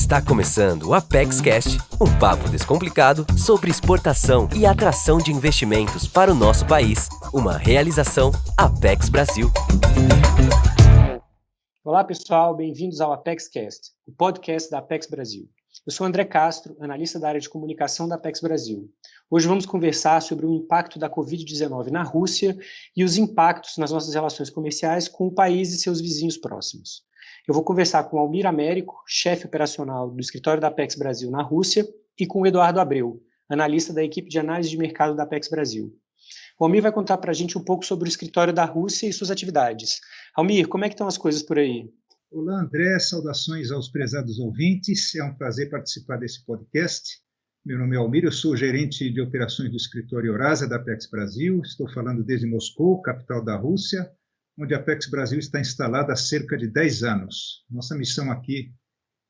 Está começando o ApexCast, um papo descomplicado sobre exportação e atração de investimentos para o nosso país. Uma realização Apex Brasil. Olá pessoal, bem-vindos ao ApexCast, o podcast da Apex Brasil. Eu sou André Castro, analista da área de comunicação da Apex Brasil. Hoje vamos conversar sobre o impacto da Covid-19 na Rússia e os impactos nas nossas relações comerciais com o país e seus vizinhos próximos. Eu vou conversar com Almir Américo, chefe operacional do escritório da Apex Brasil na Rússia, e com o Eduardo Abreu, analista da equipe de análise de mercado da Apex Brasil. O Almir vai contar para a gente um pouco sobre o escritório da Rússia e suas atividades. Almir, como é que estão as coisas por aí? Olá, André, saudações aos prezados ouvintes. É um prazer participar desse podcast. Meu nome é Almir, eu sou gerente de operações do escritório Eurasia da Apex Brasil. Estou falando desde Moscou, capital da Rússia, onde a Apex Brasil está instalada há cerca de 10 anos. Nossa missão aqui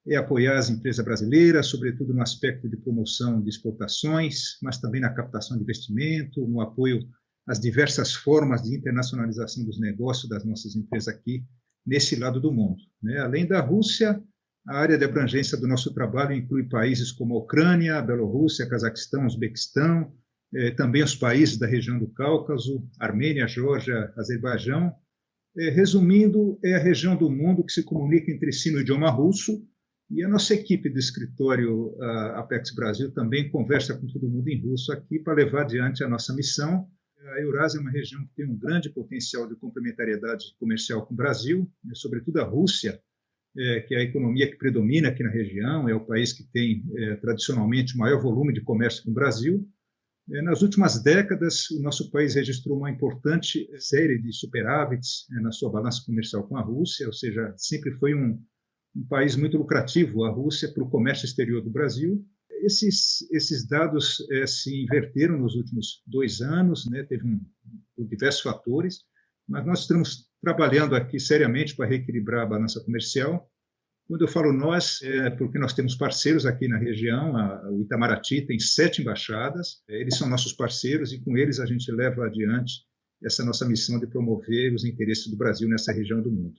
é apoiar as empresas brasileiras, sobretudo no aspecto de promoção de exportações, mas também na captação de investimento, no apoio às diversas formas de internacionalização dos negócios das nossas empresas aqui nesse lado do mundo. Além da Rússia, a área de abrangência do nosso trabalho inclui países como a Ucrânia, a Bielorrússia, Cazaquistão, Uzbequistão, também os países da região do Cáucaso, Armênia, Geórgia, Azerbaijão. Resumindo, é a região do mundo que se comunica entre si no idioma russo, e a nossa equipe do escritório Apex Brasil também conversa com todo mundo em russo aqui para levar adiante a nossa missão. A Eurasia é uma região que tem um grande potencial de complementariedade comercial com o Brasil, sobretudo a Rússia, que é a economia que predomina aqui na região, é o país que tem tradicionalmente o maior volume de comércio com o Brasil. Nas últimas décadas, o nosso país registrou uma importante série de superávites na sua balança comercial com a Rússia, ou seja, sempre foi um país muito lucrativo, a Rússia, para o comércio exterior do Brasil. Esses dados se inverteram nos últimos 2 anos, teve por diversos fatores, mas nós estamos trabalhando aqui seriamente para reequilibrar a balança comercial. Quando eu falo nós, é porque nós temos parceiros aqui na região, o Itamaraty tem 7 embaixadas, eles são nossos parceiros e com eles a gente leva adiante essa nossa missão de promover os interesses do Brasil nessa região do mundo.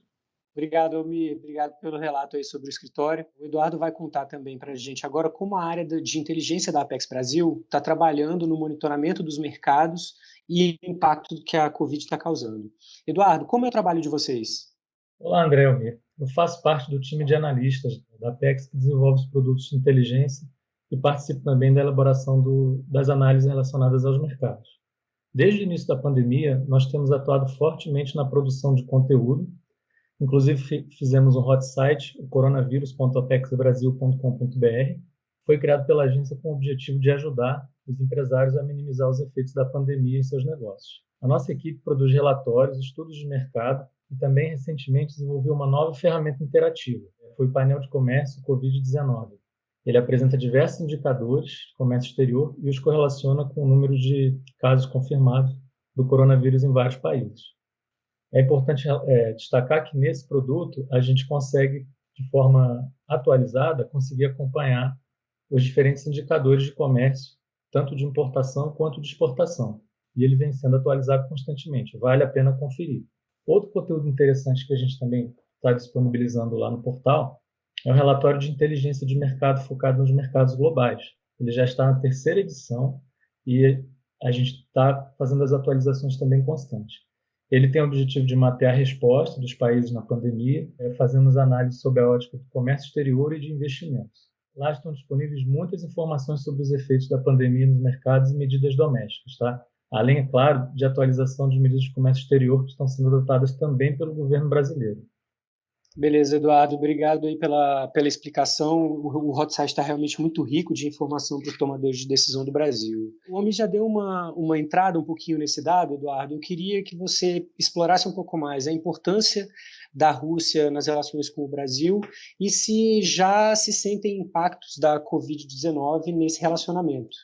Obrigado, Almir. Obrigado pelo relato aí sobre o escritório. O Eduardo vai contar também para a gente agora como a área de inteligência da Apex Brasil está trabalhando no monitoramento dos mercados e o impacto que a Covid está causando. Eduardo, como é o trabalho de vocês? Olá, André Almir. Eu faço parte do time de analistas da Apex que desenvolve os produtos de inteligência e participo também da elaboração das análises relacionadas aos mercados. Desde o início da pandemia, nós temos atuado fortemente na produção de conteúdo. Inclusive, fizemos um hot site, o coronavírus.apexbrasil.com.br. Foi criado pela agência com o objetivo de ajudar os empresários a minimizar os efeitos da pandemia em seus negócios. A nossa equipe produz relatórios, estudos de mercado e também recentemente desenvolveu uma nova ferramenta interativa. Foi o painel de comércio Covid-19. Ele apresenta diversos indicadores de comércio exterior e os correlaciona com o número de casos confirmados do coronavírus em vários países. É importante destacar que nesse produto a gente consegue, de forma atualizada, conseguir acompanhar os diferentes indicadores de comércio, tanto de importação quanto de exportação. E ele vem sendo atualizado constantemente, vale a pena conferir. Outro conteúdo interessante que a gente também está disponibilizando lá no portal é o relatório de inteligência de mercado focado nos mercados globais. Ele já está na 3ª edição e a gente está fazendo as atualizações também constantes. Ele tem o objetivo de mapear a resposta dos países na pandemia, fazendo as análises sobre a ótica do comércio exterior e de investimentos. Lá estão disponíveis muitas informações sobre os efeitos da pandemia nos mercados e medidas domésticas, tá? Além, é claro, de atualização de medidas de comércio exterior que estão sendo adotadas também pelo governo brasileiro. Beleza, Eduardo, obrigado aí pela explicação. O hot site está realmente muito rico de informação para os tomadores de decisão do Brasil. O Almir já deu uma entrada um pouquinho nesse dado, Eduardo. Eu queria que você explorasse um pouco mais a importância da Rússia nas relações com o Brasil e se já se sentem impactos da Covid-19 nesse relacionamento.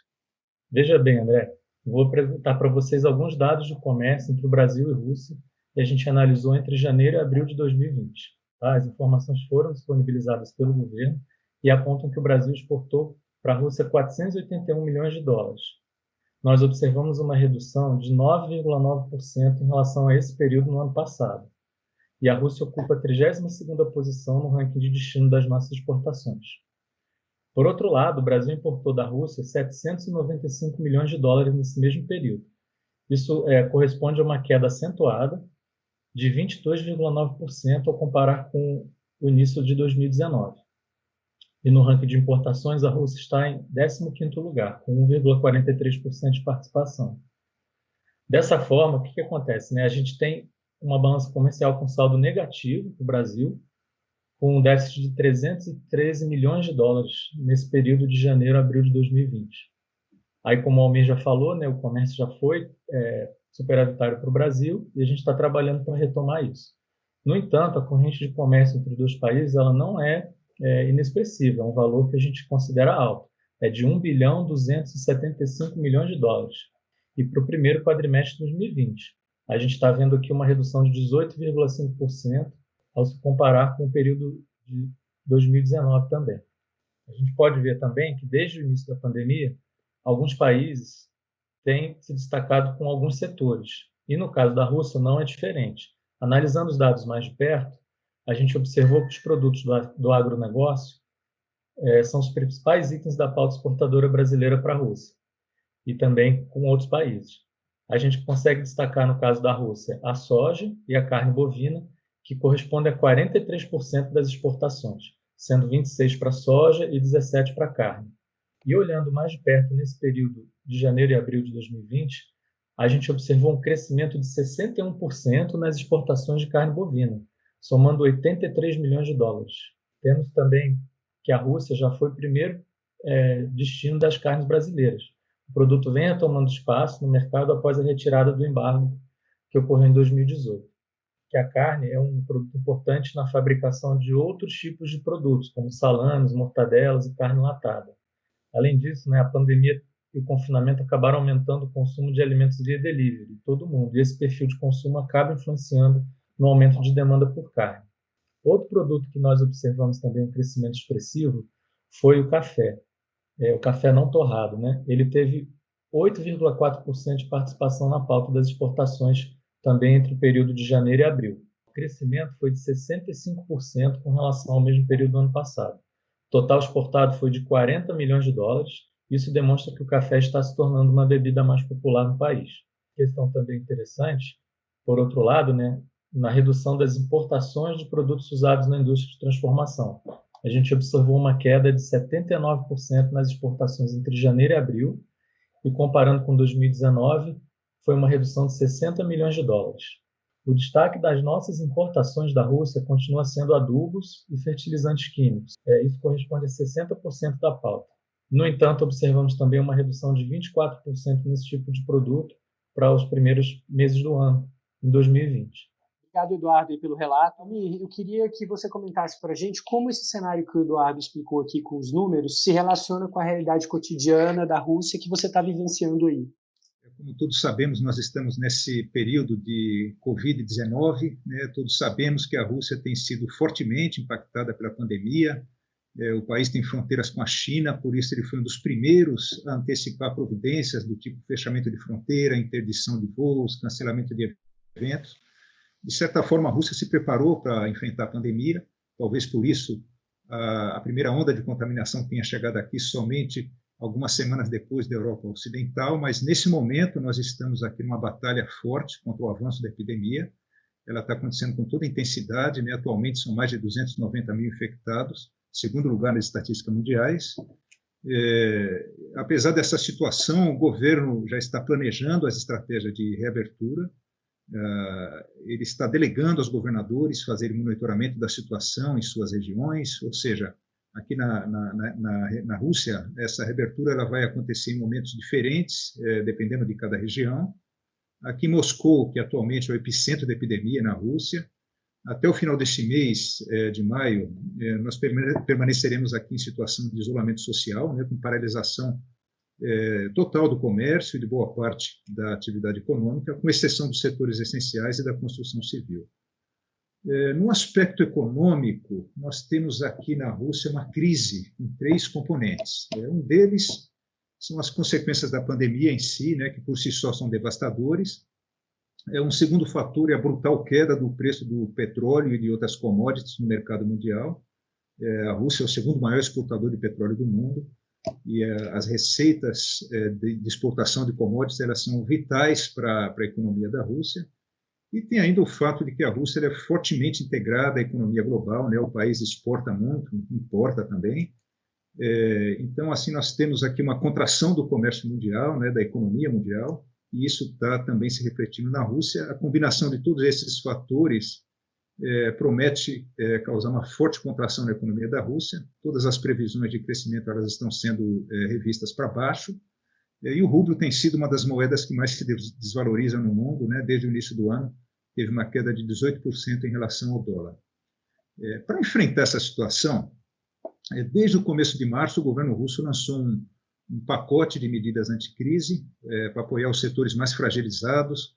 Veja bem, André, vou apresentar para vocês alguns dados do comércio entre o Brasil e a Rússia que a gente analisou entre janeiro e abril de 2020. As informações foram disponibilizadas pelo governo e apontam que o Brasil exportou para a Rússia 481 milhões de dólares. Nós observamos uma redução de 9,9% em relação a esse período no ano passado. E a Rússia ocupa a 32ª posição no ranking de destino das nossas exportações. Por outro lado, o Brasil importou da Rússia 795 milhões de dólares nesse mesmo período. Isso corresponde a uma queda acentuada de 22,9% ao comparar com o início de 2019. E no ranking de importações, a Rússia está em 15º lugar, com 1,43% de participação. Dessa forma, o que acontece? A gente tem uma balança comercial com saldo negativo para o Brasil, com um déficit de 313 milhões de dólares nesse período de janeiro a abril de 2020. Aí, como o Almir já falou, o comércio já foi superavitário para o Brasil e a gente está trabalhando para retomar isso. No entanto, a corrente de comércio entre os dois países ela não é inexpressiva, é um valor que a gente considera alto. É de 1,275 bilhão de dólares. E para o primeiro quadrimestre de 2020. A gente está vendo aqui uma redução de 18,5% ao se comparar com o período de 2019 também. A gente pode ver também que, desde o início da pandemia, alguns países têm se destacado com alguns setores. E, no caso da Rússia, não é diferente. Analisando os dados mais de perto, a gente observou que os produtos do agronegócio são os principais itens da pauta exportadora brasileira para a Rússia, e também com outros países. A gente consegue destacar, no caso da Rússia, a soja e a carne bovina, que correspondem a 43% das exportações, sendo 26% para a soja e 17% para a carne. E olhando mais de perto nesse período de janeiro e abril de 2020, a gente observou um crescimento de 61% nas exportações de carne bovina, somando 83 milhões de dólares. Temos também que a Rússia já foi o primeiro destino das carnes brasileiras. O produto vem retomando espaço no mercado após a retirada do embargo que ocorreu em 2018. Que a carne é um produto importante na fabricação de outros tipos de produtos, como salames, mortadelas e carne enlatada. Além disso, a pandemia e o confinamento acabaram aumentando o consumo de alimentos via delivery em todo o mundo, e esse perfil de consumo acaba influenciando no aumento de demanda por carne. Outro produto que nós observamos também um crescimento expressivo foi o café. O café não torrado, Ele teve 8,4% de participação na pauta das exportações também entre o período de janeiro e abril. O crescimento foi de 65% com relação ao mesmo período do ano passado. O total exportado foi de 40 milhões de dólares. Isso demonstra que o café está se tornando uma bebida mais popular no país. Questão também interessante, por outro lado, na redução das importações de produtos usados na indústria de transformação. A gente observou uma queda de 79% nas exportações entre janeiro e abril, e comparando com 2019, foi uma redução de 60 milhões de dólares. O destaque das nossas importações da Rússia continua sendo adubos e fertilizantes químicos. Isso corresponde a 60% da pauta. No entanto, observamos também uma redução de 24% nesse tipo de produto para os primeiros meses do ano, em 2020. Obrigado, Eduardo, pelo relato. Eu queria que você comentasse para a gente como esse cenário que o Eduardo explicou aqui com os números se relaciona com a realidade cotidiana da Rússia que você está vivenciando aí. Como todos sabemos, nós estamos nesse período de Covid-19, Todos sabemos que a Rússia tem sido fortemente impactada pela pandemia. O país tem fronteiras com a China, por isso ele foi um dos primeiros a antecipar providências do tipo fechamento de fronteira, interdição de voos, cancelamento de eventos. De certa forma, a Rússia se preparou para enfrentar a pandemia, talvez por isso a primeira onda de contaminação tenha chegado aqui somente algumas semanas depois da Europa Ocidental, mas nesse momento nós estamos aqui numa batalha forte contra o avanço da epidemia. Ela está acontecendo com toda intensidade, Atualmente são mais de 290 mil infectados, segundo lugar nas estatísticas mundiais. Apesar dessa situação, o governo já está planejando as estratégias de reabertura. Ele está delegando aos governadores fazerem monitoramento da situação em suas regiões, ou seja, aqui na Rússia, essa reabertura ela vai acontecer em momentos diferentes, dependendo de cada região. Aqui em Moscou, que atualmente é o epicentro da epidemia na Rússia, até o final deste mês de maio, nós permaneceremos aqui em situação de isolamento social, com paralisação total do comércio e de boa parte da atividade econômica, com exceção dos setores essenciais e da construção civil. No aspecto econômico, nós temos aqui na Rússia uma crise com 3 componentes. Um deles são as consequências da pandemia em si, que por si só são devastadores. Um segundo fator é a brutal queda do preço do petróleo e de outras commodities no mercado mundial. A Rússia é o segundo maior exportador de petróleo do mundo e as receitas de exportação de commodities elas são vitais para a economia da Rússia. E tem ainda o fato de que a Rússia é fortemente integrada à economia global, né? O país exporta muito, importa também. Então, assim, nós temos aqui uma contração do comércio mundial, né, da economia mundial, e isso está também se refletindo na Rússia. A combinação de todos esses fatores promete causar uma forte contração na economia da Rússia. Todas as previsões de crescimento elas estão sendo revistas para baixo, e o rublo tem sido uma das moedas que mais se desvaloriza no mundo, né? Desde o início do ano, teve uma queda de 18% em relação ao dólar. Para enfrentar essa situação, desde o começo de março, o governo russo lançou um pacote de medidas anticrise para apoiar os setores mais fragilizados,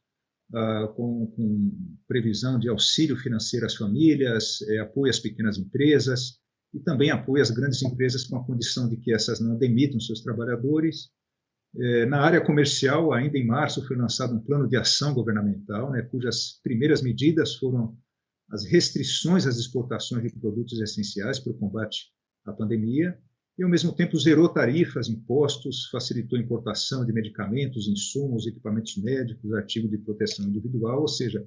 com previsão de auxílio financeiro às famílias, apoio às pequenas empresas e também apoio às grandes empresas com a condição de que essas não demitam seus trabalhadores. Na área comercial, ainda em março, foi lançado um plano de ação governamental, né, cujas primeiras medidas foram as restrições às exportações de produtos essenciais para o combate à pandemia, e, ao mesmo tempo, zerou tarifas, impostos, facilitou a importação de medicamentos, insumos, equipamentos médicos, artigos de proteção individual, ou seja,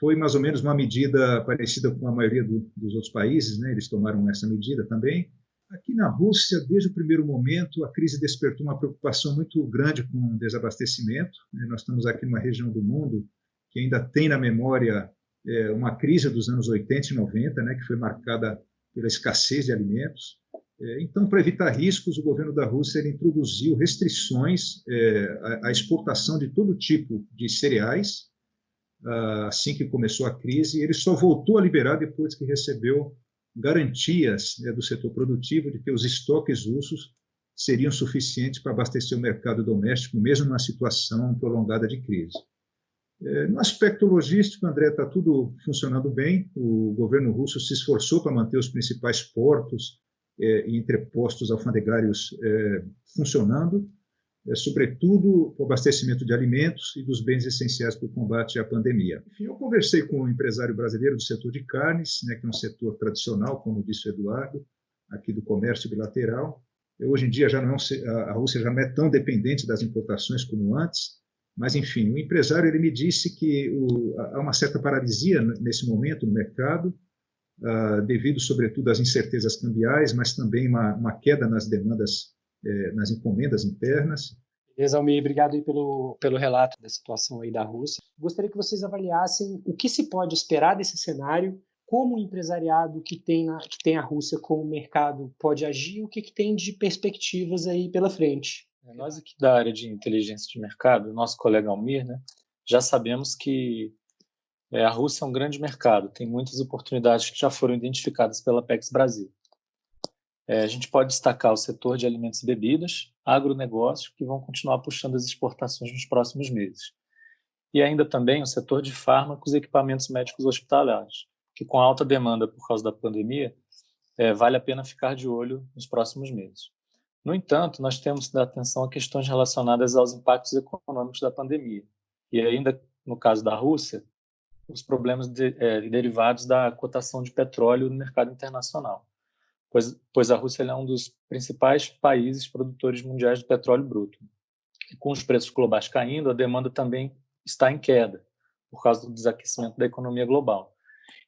foi mais ou menos uma medida parecida com a maioria dos outros países, né? Eles tomaram essa medida também. Aqui na Rússia, desde o primeiro momento, a crise despertou uma preocupação muito grande com o desabastecimento. Nós estamos aqui numa região do mundo que ainda tem na memória uma crise dos anos 80 e 90, né, que foi marcada pela escassez de alimentos. Então, para evitar riscos, o governo da Rússia ele introduziu restrições à exportação de todo tipo de cereais, assim que começou a crise. Ele só voltou a liberar depois que recebeu garantias do setor produtivo de que os estoques russos seriam suficientes para abastecer o mercado doméstico, mesmo numa situação prolongada de crise. No aspecto logístico, André, está tudo funcionando bem. O governo russo se esforçou para manter os principais portos e entrepostos alfandegários funcionando, sobretudo o abastecimento de alimentos e dos bens essenciais para o combate à pandemia. Enfim, eu conversei com um empresário brasileiro do setor de carnes, né, que é um setor tradicional, como disse o Eduardo, aqui do comércio bilateral. Hoje em dia a Rússia já não é tão dependente das importações como antes, mas, enfim, o empresário ele me disse que há uma certa paralisia nesse momento no mercado, devido, sobretudo, às incertezas cambiais, mas também uma queda nas demandas, nas encomendas internas. Beleza, Almir, obrigado aí pelo relato da situação aí da Rússia. Gostaria que vocês avaliassem o que se pode esperar desse cenário, como o empresariado que tem a Rússia como mercado pode agir, o que tem de perspectivas aí pela frente. Nós aqui da área de inteligência de mercado, nosso colega Almir, né, já sabemos que a Rússia é um grande mercado, tem muitas oportunidades que já foram identificadas pela Apex Brasil. A gente pode destacar o setor de alimentos e bebidas, agronegócio, que vão continuar puxando as exportações nos próximos meses. E ainda também o setor de fármacos e equipamentos médicos hospitalares, que com alta demanda por causa da pandemia, vale a pena ficar de olho nos próximos meses. No entanto, nós temos que dar atenção a questões relacionadas aos impactos econômicos da pandemia. E ainda, no caso da Rússia, os problemas derivados da cotação de petróleo no mercado internacional, pois a Rússia é um dos principais países produtores mundiais de petróleo bruto. E com os preços globais caindo, a demanda também está em queda, por causa do desaquecimento da economia global.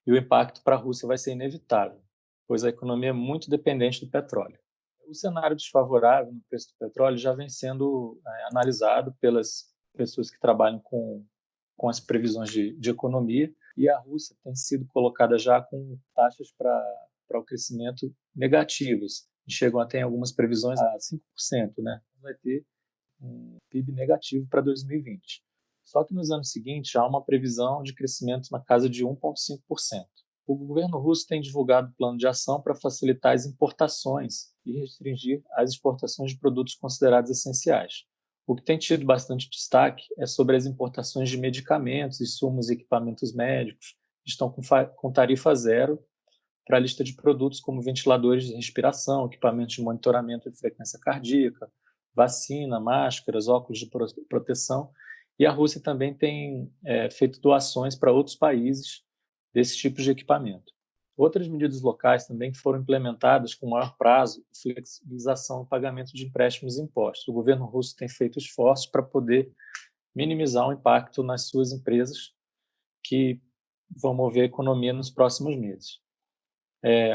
E o impacto para a Rússia vai ser inevitável, pois a economia é muito dependente do petróleo. O cenário desfavorável no preço do petróleo já vem sendo analisado pelas pessoas que trabalham com as previsões de economia, e a Rússia tem sido colocada já com taxas para o crescimento negativas. Chegam até em algumas previsões a 5%, né? Vai ter um PIB negativo para 2020. Só que nos anos seguintes há uma previsão de crescimento na casa de 1,5%. O governo russo tem divulgado um plano de ação para facilitar as importações e restringir as exportações de produtos considerados essenciais. O que tem tido bastante destaque é sobre as importações de medicamentos, insumos e equipamentos médicos, que estão com tarifa zero para a lista de produtos como ventiladores de respiração, equipamentos de monitoramento de frequência cardíaca, vacina, máscaras, óculos de proteção. E a Rússia também tem feito doações para outros países desses tipos de equipamento. Outras medidas locais também que foram implementadas com maior prazo e flexibilização no pagamento de empréstimos e impostos. O governo russo tem feito esforços para poder minimizar o impacto nas suas empresas que vão mover a economia nos próximos meses.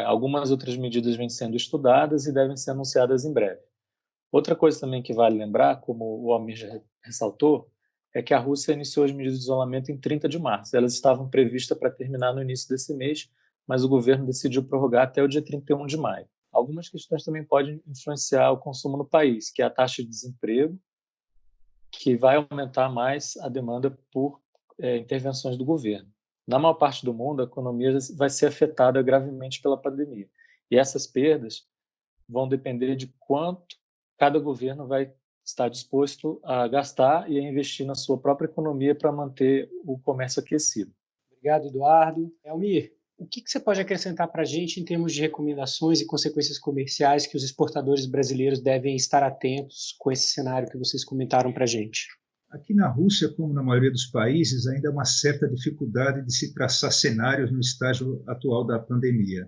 Algumas outras medidas vêm sendo estudadas e devem ser anunciadas em breve. Outra coisa também que vale lembrar, como o Almir já ressaltou, é que a Rússia iniciou as medidas de isolamento em 30 de março. Elas estavam previstas para terminar no início desse mês, mas o governo decidiu prorrogar até o dia 31 de maio. Algumas questões também podem influenciar o consumo no país, que é a taxa de desemprego, que vai aumentar mais a demanda por intervenções do governo. Na maior parte do mundo, a economia vai ser afetada gravemente pela pandemia. E essas perdas vão depender de quanto cada governo vai estar disposto a gastar e a investir na sua própria economia para manter o comércio aquecido. Obrigado, Eduardo. Almir, o que você pode acrescentar para a gente em termos de recomendações e consequências comerciais que os exportadores brasileiros devem estar atentos com esse cenário que vocês comentaram para a gente? Aqui na Rússia, como na maioria dos países, ainda há uma certa dificuldade de se traçar cenários no estágio atual da pandemia.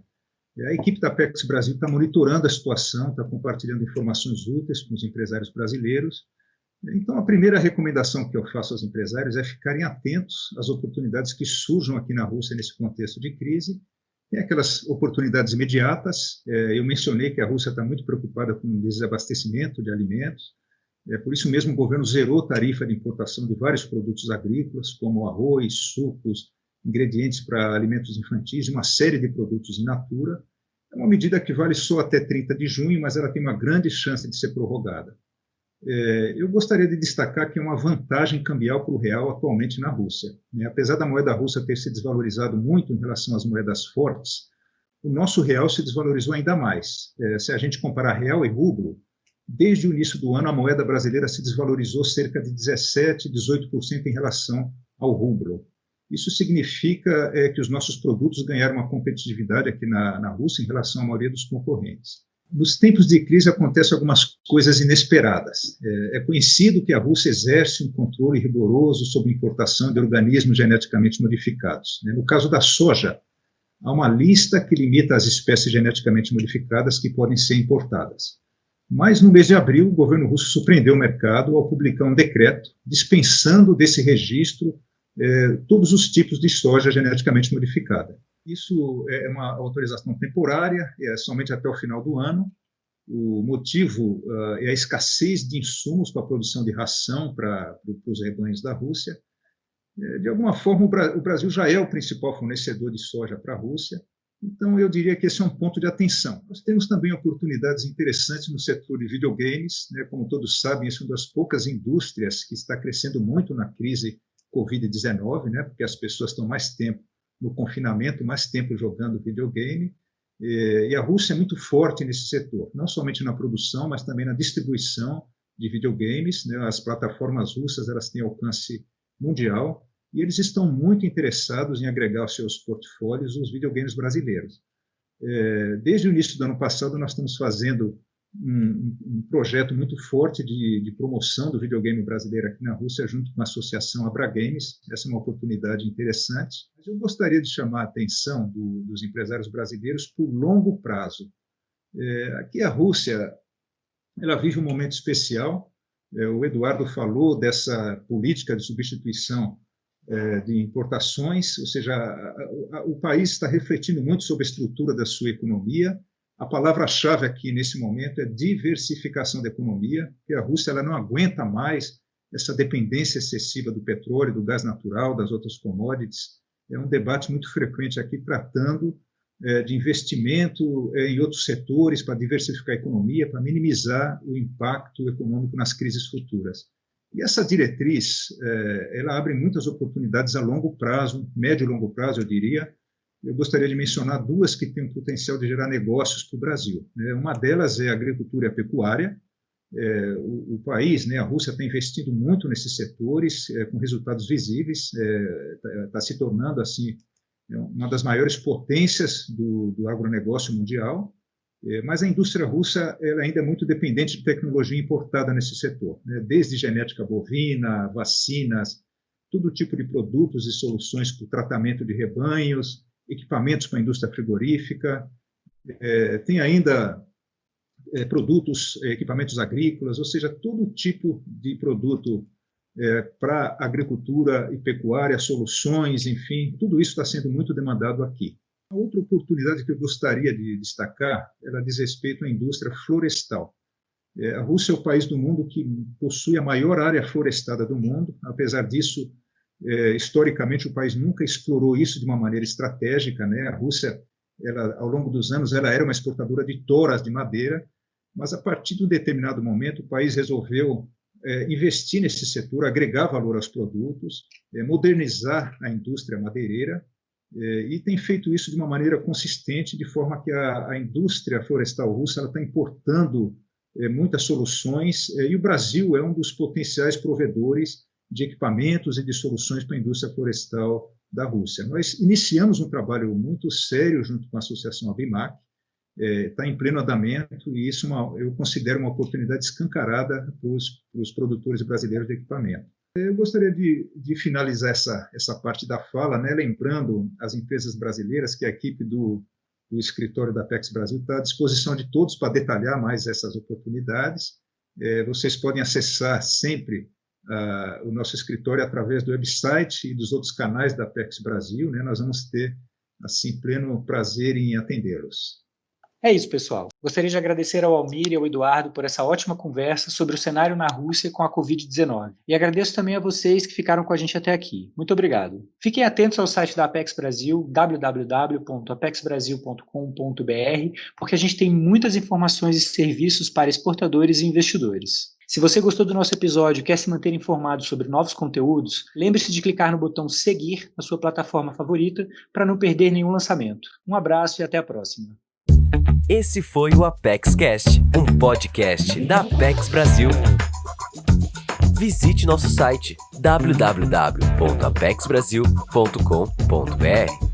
A equipe da Apex Brasil está monitorando a situação, está compartilhando informações úteis com os empresários brasileiros. Então, a primeira recomendação que eu faço aos empresários é ficarem atentos às oportunidades que surjam aqui na Rússia nesse contexto de crise. Tem aquelas oportunidades imediatas. Eu mencionei que a Rússia está muito preocupada com o desabastecimento de alimentos. Por isso mesmo, o governo zerou a tarifa de importação de vários produtos agrícolas, como arroz, sucos, ingredientes para alimentos infantis e uma série de produtos in natura. É uma medida que vale só até 30 de junho, mas ela tem uma grande chance de ser prorrogada. Eu gostaria de destacar que é uma vantagem cambial para o real atualmente na Rússia. Apesar da moeda russa ter se desvalorizado muito em relação às moedas fortes, o nosso real se desvalorizou ainda mais. Se a gente comparar real e rublo, desde o início do ano, a moeda brasileira se desvalorizou cerca de 17%, 18% em relação ao rublo. Isso significa que os nossos produtos ganharam uma competitividade aqui na Rússia em relação à maioria dos concorrentes. Nos tempos de crise acontecem algumas coisas inesperadas. É conhecido que a Rússia exerce um controle rigoroso sobre a importação de organismos geneticamente modificados. No caso da soja, há uma lista que limita as espécies geneticamente modificadas que podem ser importadas. Mas, no mês de abril, o governo russo surpreendeu o mercado ao publicar um decreto dispensando desse registro todos os tipos de soja geneticamente modificada. Isso é uma autorização temporária, é somente até o final do ano. O motivo é a escassez de insumos para a produção de ração para os rebanhos da Rússia. De alguma forma, o Brasil já é o principal fornecedor de soja para a Rússia. Então, eu diria que esse é um ponto de atenção. Nós temos também oportunidades interessantes no setor de videogames. Como todos sabem, essa é uma das poucas indústrias que está crescendo muito na crise Covid-19, porque as pessoas estão mais tempo no confinamento, mais tempo jogando videogame. E a Rússia é muito forte nesse setor, não somente na produção, mas também na distribuição de videogames. As plataformas russas elas têm alcance mundial. E eles estão muito interessados em agregar aos seus portfólios os videogames brasileiros. Desde o início do ano passado, nós estamos fazendo um projeto muito forte de promoção do videogame brasileiro aqui na Rússia, junto com a associação Abragames. Essa é uma oportunidade interessante. Mas eu gostaria de chamar a atenção dos empresários brasileiros por longo prazo. Aqui a Rússia ela vive um momento especial. O Eduardo falou dessa política de substituição de importações, ou seja, o país está refletindo muito sobre a estrutura da sua economia. A palavra-chave aqui nesse momento é diversificação da economia, porque a Rússia ela não aguenta mais essa dependência excessiva do petróleo, do gás natural, das outras commodities. É um debate muito frequente aqui tratando de investimento em outros setores para diversificar a economia, para minimizar o impacto econômico nas crises futuras. E essa diretriz, ela abre muitas oportunidades a longo prazo, médio e longo prazo, eu diria. Eu gostaria de mencionar duas que têm o potencial de gerar negócios para o Brasil. Uma delas é a agricultura e a pecuária. O país, a Rússia, está investindo muito nesses setores, com resultados visíveis, está se tornando, assim, uma das maiores potências do agronegócio mundial. Mas a indústria russa ela ainda é muito dependente de tecnologia importada nesse setor, desde genética bovina, vacinas, todo tipo de produtos e soluções para o tratamento de rebanhos, equipamentos para a indústria frigorífica, tem ainda produtos, equipamentos agrícolas, ou seja, todo tipo de produto para agricultura e pecuária, soluções, enfim, tudo isso está sendo muito demandado aqui. A outra oportunidade que eu gostaria de destacar, ela diz respeito à indústria florestal. A Rússia é o país do mundo que possui a maior área florestada do mundo. Apesar disso, historicamente, o país nunca explorou isso de uma maneira estratégica, né? A Rússia, ao longo dos anos, ela era uma exportadora de toras de madeira, mas a partir de um determinado momento, o país resolveu investir nesse setor, agregar valor aos produtos, modernizar a indústria madeireira, e tem feito isso de uma maneira consistente, de forma que a indústria florestal russa está importando muitas soluções, e o Brasil é um dos potenciais provedores de equipamentos e de soluções para a indústria florestal da Rússia. Nós iniciamos um trabalho muito sério junto com a Associação Abimac, está em pleno andamento, e isso eu considero uma oportunidade escancarada para os produtores brasileiros de equipamento. Eu gostaria de finalizar essa parte da fala, né, lembrando as empresas brasileiras que a equipe do escritório da Apex Brasil está à disposição de todos para detalhar mais essas oportunidades. Vocês podem acessar sempre o nosso escritório através do website e dos outros canais da Apex Brasil, né? Nós vamos ter, assim, pleno prazer em atendê-los. É isso, pessoal. Gostaria de agradecer ao Almir e ao Eduardo por essa ótima conversa sobre o cenário na Rússia com a Covid-19. E agradeço também a vocês que ficaram com a gente até aqui. Muito obrigado. Fiquem atentos ao site da Apex Brasil, www.apexbrasil.com.br, porque a gente tem muitas informações e serviços para exportadores e investidores. Se você gostou do nosso episódio e quer se manter informado sobre novos conteúdos, lembre-se de clicar no botão seguir na sua plataforma favorita para não perder nenhum lançamento. Um abraço e até a próxima. Esse foi o ApexCast, um podcast da Apex Brasil. Visite nosso site www.apexbrasil.com.br.